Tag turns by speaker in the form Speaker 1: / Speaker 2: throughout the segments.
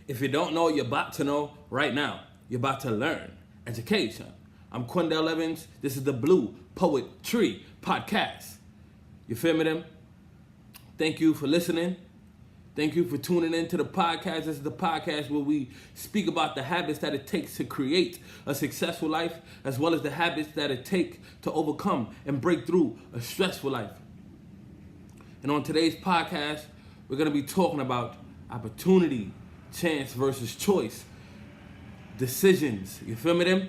Speaker 1: If you don't know, you're about to know right now. You're about to learn education. I'm Quindell Evans. This is the BluePoetTree podcast. You feel me, them? Thank you for listening. Thank you for tuning in to the podcast. This is the podcast where we speak about the habits that it takes to create a successful life, as well as the habits that it takes to overcome and break through a stressful life. And on today's podcast, we're going to be talking about opportunity, chance versus choice, decisions. You feel me, them?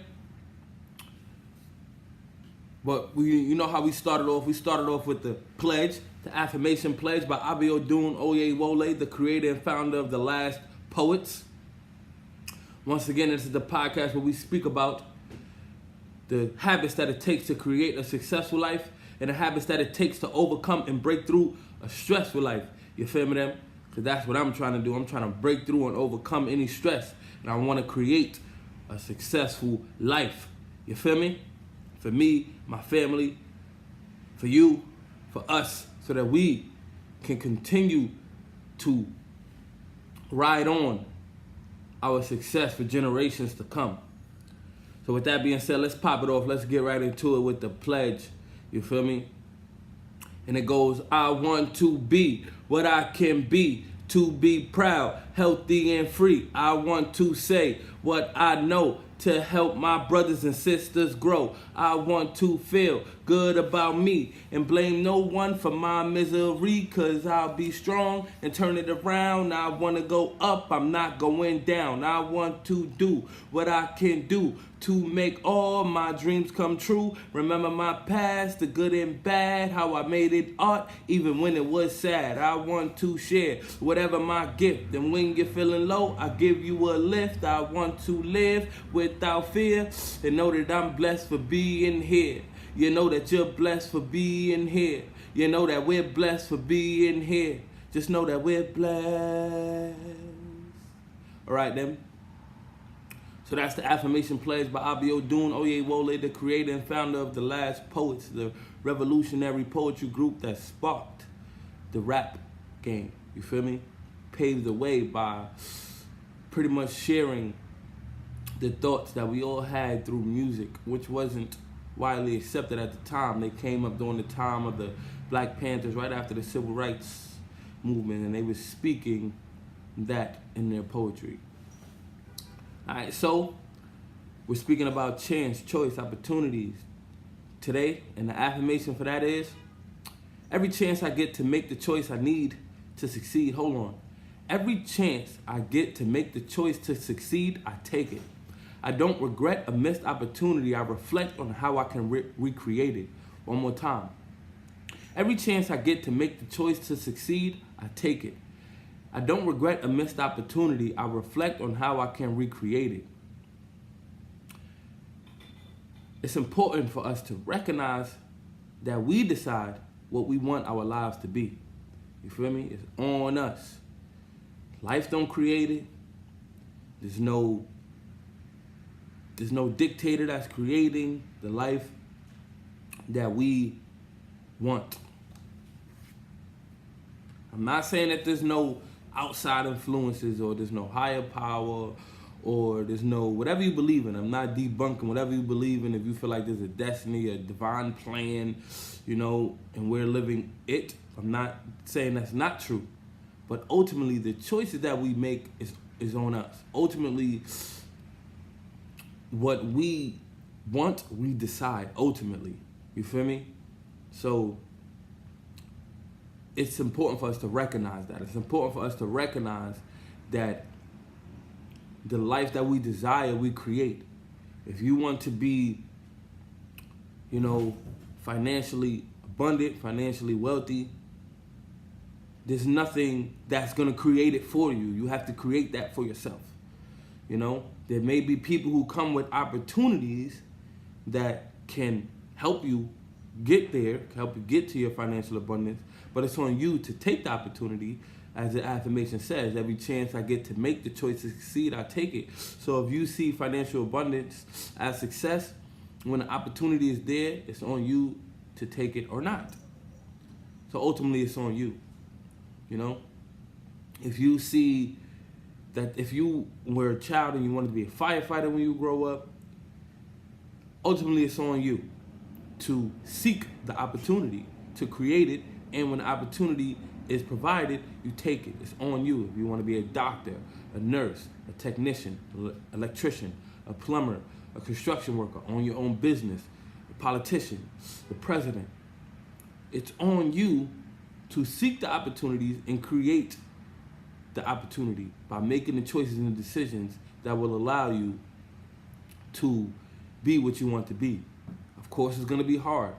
Speaker 1: But you know how we started off? We started off with the pledge, the Affirmation pledge by Abiodun Oyewole, the creator and founder of The Last Poets. Once again, this is the podcast where we speak about the habits that it takes to create a successful life and the habits that it takes to overcome and break through a stressful life. You feel me, them? Because that's what I'm trying to do. I'm trying to break through and overcome any stress. And I want to create a successful life. You feel me? For me, my family, for you, for us, so that we can continue to ride on our success for generations to come. So with that being said, let's pop it off. Let's get right into it with the pledge. You feel me? And it goes, I want to be what I can be, to be proud, healthy, and free. I want to say what I know to help my brothers and sisters grow. I want to feel good about me and blame no one for my misery, cause I'll be strong and turn it around. I want to go up, I'm not going down. I want to do what I can do to make all my dreams come true. Remember my past, the good and bad, how I made it art even when it was sad. I want to share whatever my gift, and when you're feeling low, I give you a lift. I want to live without fear and know that I'm blessed for being here. You know that you're blessed for being here. You know that we're blessed for being here. Just know that we're blessed. All right, then. So that's the Affirmation pledge by Abiodun Oyewole, the creator and founder of The Last Poets, the revolutionary poetry group that sparked the rap game. You feel me? Paved the way by pretty much sharing the thoughts that we all had through music, which wasn't widely accepted at the time. They came up during the time of the Black Panthers, right after the Civil Rights Movement, and they were speaking that in their poetry. All right, so we're speaking about chance, choice, opportunities today, and the affirmation for that is, every chance I get to make the choice I need to succeed, hold on. Every chance I get to make the choice to succeed, I take it. I don't regret a missed opportunity. I reflect on how I can recreate it. One more time. Every chance I get to make the choice to succeed, I take it. I don't regret a missed opportunity. I reflect on how I can recreate it. It's important for us to recognize that we decide what we want our lives to be. You feel me? It's on us. Life don't create it. There's no dictator that's creating the life that we want. I'm not saying that there's no outside influences or there's no higher power or there's no whatever you believe in. I'm not debunking whatever you believe in. If you feel like there's a destiny, a divine plan, and we're living it, I'm not saying that's not true. But ultimately, the choices that we make is on us. Ultimately, what we want, we decide, ultimately. You feel me? So it's important for us to recognize that. It's important for us to recognize that the life that we desire, we create. If you want to be, financially abundant, financially wealthy, there's nothing that's going to create it for you. You have to create that for yourself. There may be people who come with opportunities that can help you get there, help you get to your financial abundance, but it's on you to take the opportunity. As the affirmation says, every chance I get to make the choice to succeed, I take it. So if you see financial abundance as success, when the opportunity is there, it's on you to take it or not. So ultimately, it's on you. If you see that if you were a child and you wanted to be a firefighter when you grow up, ultimately it's on you to seek the opportunity to create it, and when the opportunity is provided, you take it. It's on you. If you want to be a doctor, a nurse, a technician, electrician, a plumber, a construction worker, own your own business, a politician, the president, it's on you to seek the opportunities and create the opportunity by making the choices and the decisions that will allow you to be what you want to be. Of course, it's going to be hard.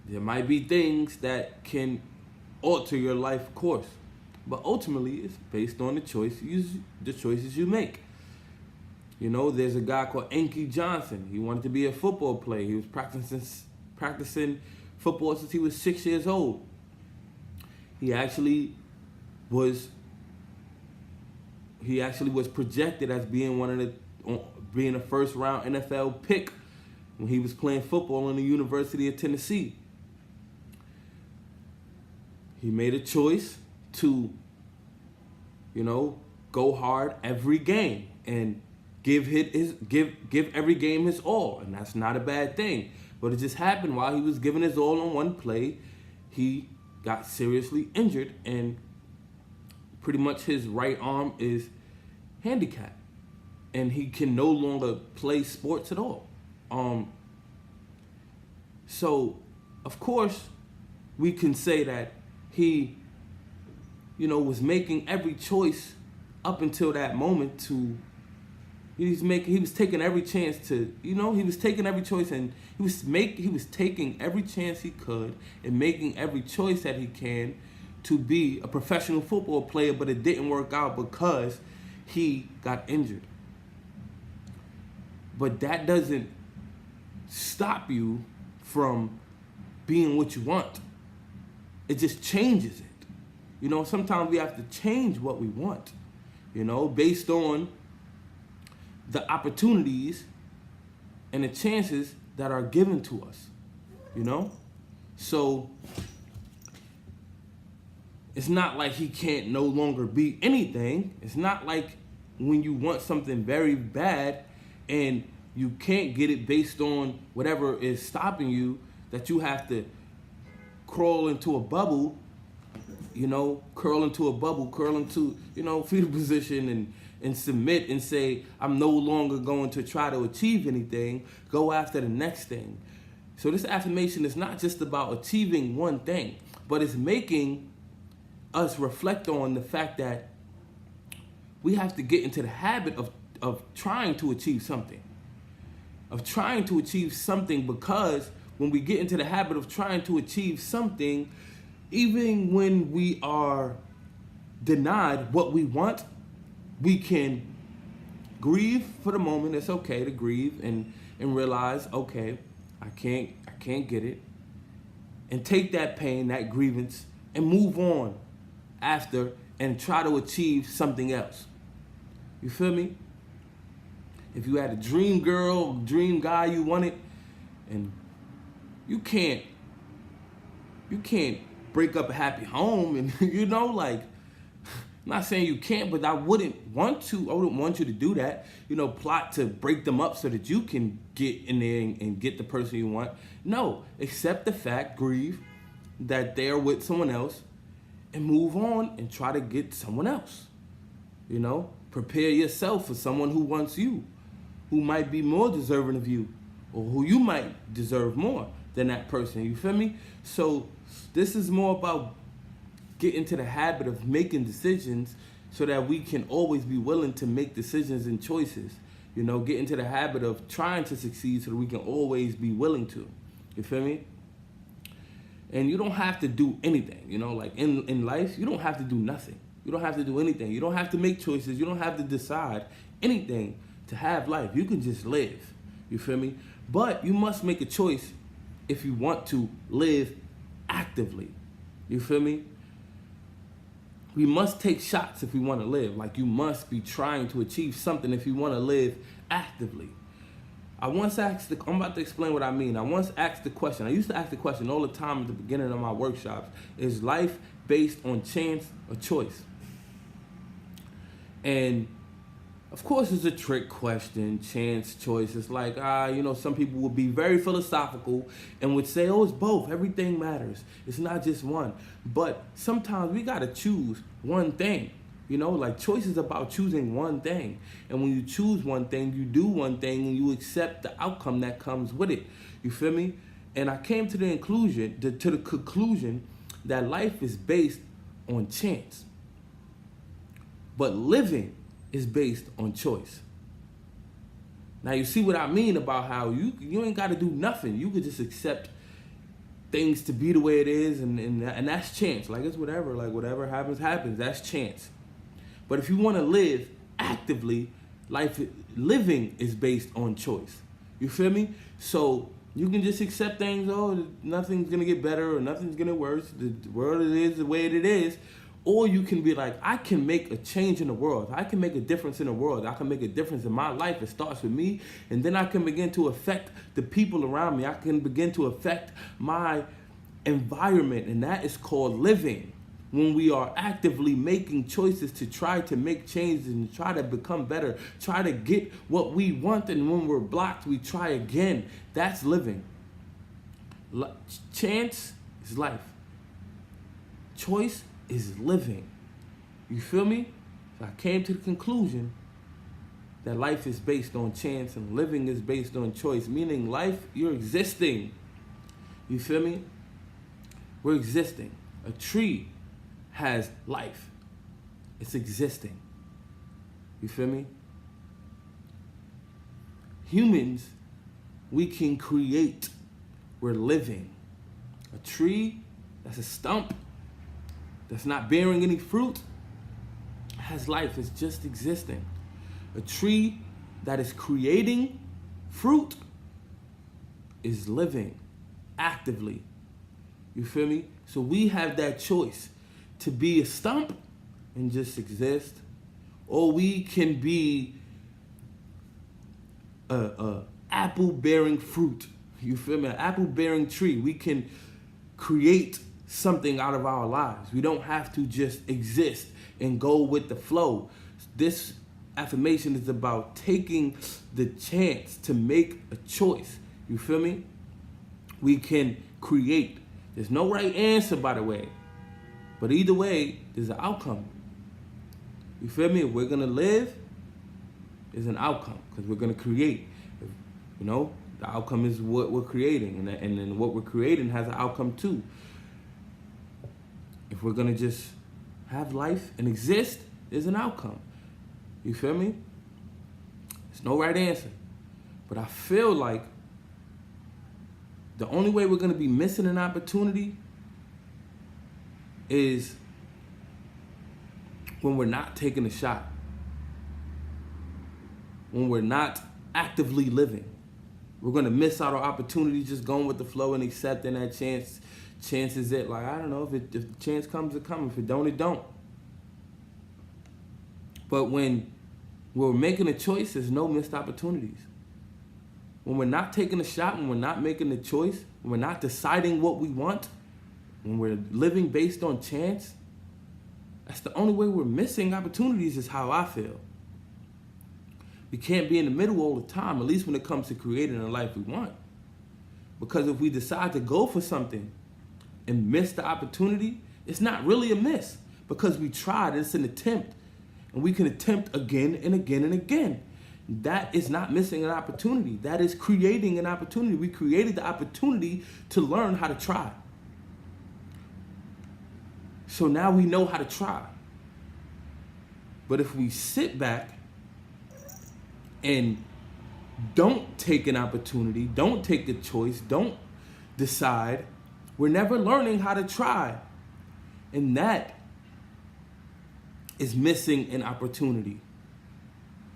Speaker 1: There might be things that can alter your life course, but ultimately it's based on the choices you make. You know, there's a guy called Enki Johnson. He wanted to be a football player. He was practicing football since he was 6 years old. He actually was projected as being being a first round NFL pick when he was playing football in the University of Tennessee. He made a choice to, go hard every game and give every game his all, and that's not a bad thing. But it just happened while he was giving his all on one play, he got seriously injured, and pretty much his right arm is handicapped, and he can no longer play sports at all. So, of course, we can say that he, was making every choice up until that moment he was taking every chance to, he was taking every choice, and he was taking every chance he could and making every choice that he can to be a professional football player, but it didn't work out because he got injured. But that doesn't stop you from being what you want. It just changes it. Sometimes we have to change what we want, based on the opportunities and the chances that are given to us, So it's not like he can't no longer be anything. It's not like when you want something very bad and you can't get it based on whatever is stopping you, that you have to crawl into a bubble, curl into, fetal position and submit and say, I'm no longer going to try to achieve anything, go after the next thing. So this affirmation is not just about achieving one thing, but it's making us reflect on the fact that we have to get into the habit of trying to achieve something. Because when we get into the habit of trying to achieve something, even when we are denied what we want, we can grieve for the moment. It's okay to grieve and realize, okay, I can't get it. And take that pain, that grievance, and move on after and try to achieve something else. You feel me? If you had a dream girl, dream guy you wanted, and you can't break up a happy home, and I'm not saying you can't, but I wouldn't want you to do that. Plot to break them up so that you can get in there and get the person you want. No, accept the fact, grieve that they're with someone else, and move on and try to get someone else. Prepare yourself for someone who wants you, who might be more deserving of you, or who you might deserve more than that person. You feel me? So this is more about get into the habit of making decisions so that we can always be willing to make decisions and choices. Get into the habit of trying to succeed so that we can always be willing to. You feel me? And you don't have to do anything, like in life, you don't have to do nothing. You don't have to do anything. You don't have to make choices. You don't have to decide anything to have life. You can just live. You feel me? But you must make a choice if you want to live actively. You feel me? We must take shots if we want to live. Like, you must be trying to achieve something if you want to live actively. I'm about to explain what I mean. I once asked the question. I used to ask the question all the time at the beginning of my workshops. Is life based on chance or choice? And of course, it's a trick question, chance, choice. It's like, some people would be very philosophical and would say, oh, it's both. Everything matters. It's not just one. But sometimes we got to choose one thing. Like choice is about choosing one thing. And when you choose one thing, you do one thing and you accept the outcome that comes with it. You feel me? And I came to the conclusion that life is based on chance. But living is based on choice. Now you see what I mean about how you ain't got to do nothing. You could just accept things to be the way it is, and that's chance. Like it's whatever. Like whatever happens, happens. That's chance. But if you want to live actively, living is based on choice. You feel me? So you can just accept things. Oh, nothing's gonna get better or nothing's gonna get worse. The world is the way it is. Or you can be like, I can make a change in the world. I can make a difference in the world. I can make a difference in my life. It starts with me. And then I can begin to affect the people around me. I can begin to affect my environment. And that is called living. When we are actively making choices to try to make changes and try to become better, try to get what we want. And when we're blocked, we try again. That's living. Chance is life. Choice is living. You feel me? So I came to the conclusion that life is based on chance and living is based on choice, meaning life, you're existing. You feel me? We're existing. A tree has life. It's existing. You feel me? Humans, we can create. We're living. A tree, that's a stump, that's not bearing any fruit, has life. It's just existing. A tree that is creating fruit is living actively. You feel me? So we have that choice to be a stump and just exist, or we can be a apple bearing fruit. You feel me? An apple bearing tree. We can create something out of our lives. We don't have to just exist and go with the flow. This affirmation is about taking the chance to make a choice. You feel me? We can create. There's no right answer, by the way. But either way, there's an outcome. You feel me? If we're going to live, there's an outcome because we're going to create. The outcome is what we're creating. And then what we're creating has an outcome too. If we're gonna just have life and exist, there's an outcome. You feel me? There's no right answer. But I feel like the only way we're gonna be missing an opportunity is when we're not taking a shot. When we're not actively living. We're gonna miss out on opportunities just going with the flow and accepting that chance. Chance is it. Like, I don't know, if the chance comes, it comes. If it don't, it don't. But when we're making a choice, there's no missed opportunities. When we're not taking a shot, when we're not making a choice, when we're not deciding what we want, when we're living based on chance, that's the only way we're missing opportunities, is how I feel. We can't be in the middle all the time, at least when it comes to creating the life we want. Because if we decide to go for something and miss the opportunity, it's not really a miss because we tried. It's an attempt, and we can attempt again and again and again. That is not missing an opportunity. That is creating an opportunity. We created the opportunity to learn how to try. So now we know how to try. But if we sit back and don't take an opportunity, don't take a choice, don't decide, we're never learning how to try. And that is missing an opportunity.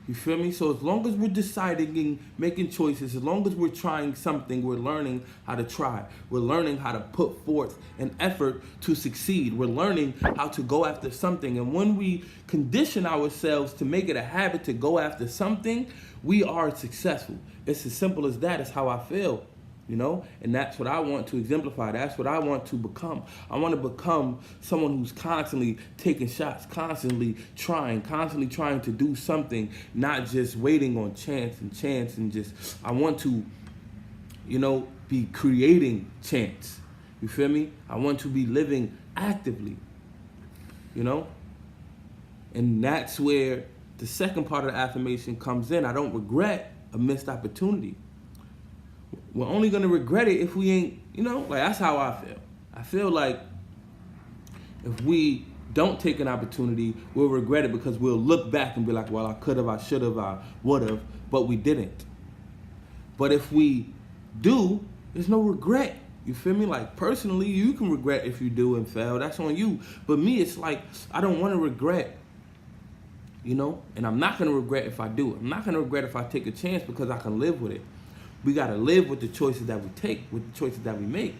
Speaker 1: You feel me? So as long as we're deciding and making choices, as long as we're trying something, we're learning how to try. We're learning how to put forth an effort to succeed. We're learning how to go after something. And when we condition ourselves to make it a habit to go after something, we are successful. It's as simple as that. It's how I feel. And that's what I want to exemplify. That's what I want to become. I want to become someone who's constantly taking shots, constantly trying to do something, not just waiting on chance and just, I want to, be creating chance. You feel me? I want to be living actively, And that's where the second part of the affirmation comes in. I don't regret a missed opportunity. We're only going to regret it if we ain't, that's how I feel. I feel like if we don't take an opportunity, we'll regret it because we'll look back and be like, well, I could have, I should have, I would have, but we didn't. But if we do, there's no regret. You feel me? Like, personally, you can regret if you do and fail. That's on you. But me, it's like, I don't want to regret, and I'm not going to regret if I do it. I'm not going to regret if I take a chance because I can live with it. We got to live with the choices that we take, with the choices that we make.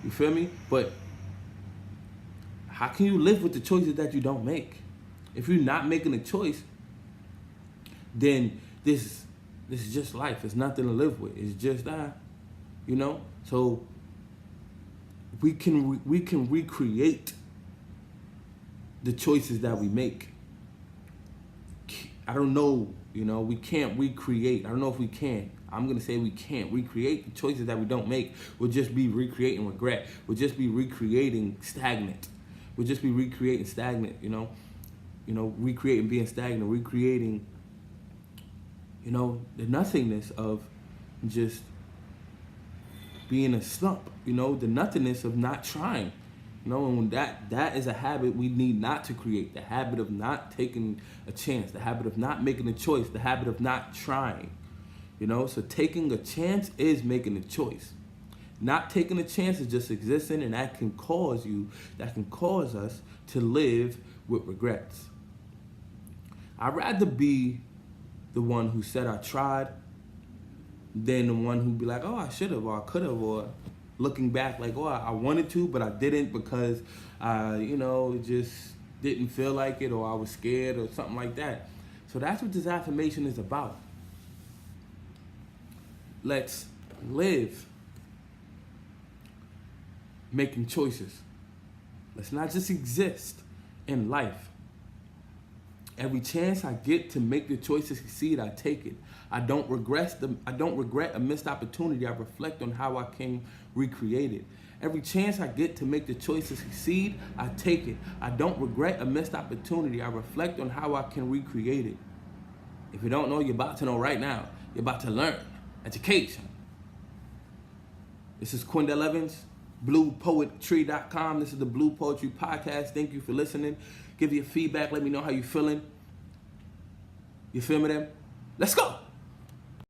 Speaker 1: You feel me? But how can you live with the choices that you don't make? If you're not making a choice, then this is just life. It's nothing to live with. It's just that, So we can recreate the choices that we make. I don't know, we can't recreate. I don't know if we can. I'm going to say we can't recreate the choices that we don't make. We'll just be recreating regret. We'll just be recreating stagnant. We'll just be recreating stagnant, recreating being stagnant, recreating, the nothingness of just being a slump, the nothingness of not trying. And that is a habit we need not to create. The habit of not taking a chance, the habit of not making a choice, the habit of not trying. So taking a chance is making a choice. Not taking a chance is just existing, and that can cause us to live with regrets. I'd rather be the one who said I tried than the one who'd be like, oh, I should have, or I could have, or looking back like, oh, I wanted to, but I didn't because it just didn't feel like it, or I was scared, or something like that. So that's what this affirmation is about. Let's live making choices. Let's not just exist in life. Every chance I get to make the choice to succeed, I take it. I don't regret a missed opportunity. I reflect on how I can recreate it. Every chance I get to make the choice to succeed, I take it. I don't regret a missed opportunity. I reflect on how I can recreate it. If you don't know, you're about to know right now. You're about to learn. Education. This is Quindell Evans, BluePoetTree.com. This is the Blue Poetry Podcast. Thank you for listening. Give your feedback. Let me know how you're feeling. You feel me then? Let's go.